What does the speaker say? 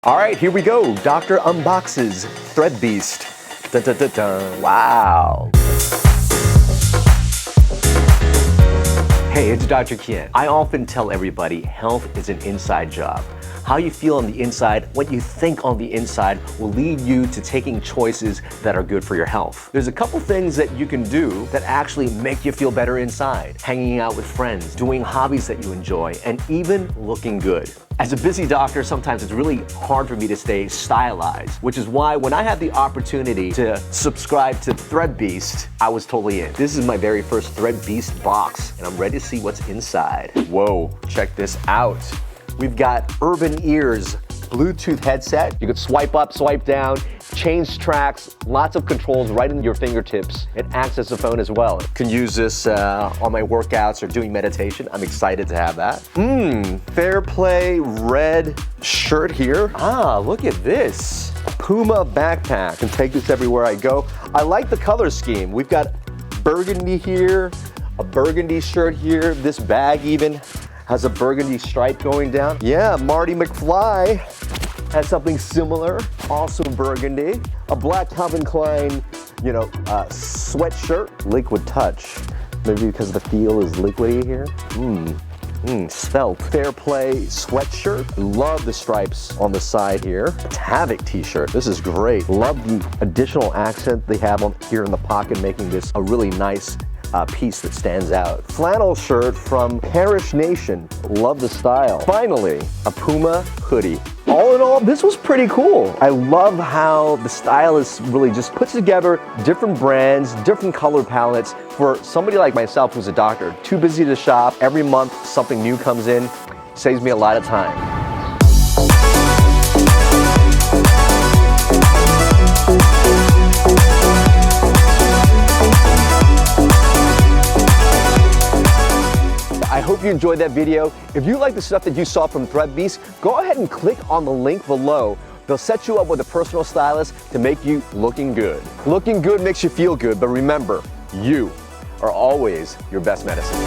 All right, here we go. Doctor unboxes ThreadBeast. Dun, dun, dun, dun. Wow. Hey, it's Dr. Kien. I often tell everybody health is an inside job. How you feel on the inside, what you think on the inside will lead you to taking choices that are good for your health. There's a couple things that you can do that actually make you feel better inside. Hanging out with friends, doing hobbies that you enjoy, and even looking good. As a busy doctor, sometimes it's really hard for me to stay stylized, which is why when I had the opportunity to subscribe to ThreadBeast, I was totally in. This is my very first ThreadBeast box, and I'm ready to see what's inside. Whoa, check this out. We've got Urban Ears Bluetooth headset. You could swipe up, swipe down, change tracks, lots of controls right in your fingertips. It acts as a phone as well. Can use this on my workouts or doing meditation. I'm excited to have that. Fair Play red shirt here. Ah, look at this. Puma backpack. Can take this everywhere I go. I like the color scheme. We've got burgundy here, a burgundy shirt here. This bag even has a burgundy stripe going down. Yeah, Marty McFly has something similar, also burgundy. A black Calvin Klein, sweatshirt. Liquid touch, maybe because the feel is liquidy here. Svelte. Fair Play sweatshirt. Love the stripes on the side here. It's Havoc t-shirt. This is great. Love the additional accent they have on here in the pocket, making this a really nice piece that stands out. Flannel shirt from Parish Nation. Love the style. Finally, a Puma hoodie. All in all, this was pretty cool. I love how the stylist really just puts together different brands, different color palettes for somebody like myself who's a doctor. Too busy to shop. Every month, something new comes in. Saves me a lot of time. I hope you enjoyed that video. If you like the stuff that you saw from ThreadBeast, go ahead and click on the link below. They'll set you up with a personal stylist to make you looking good. Looking good makes you feel good, but remember, you are always your best medicine.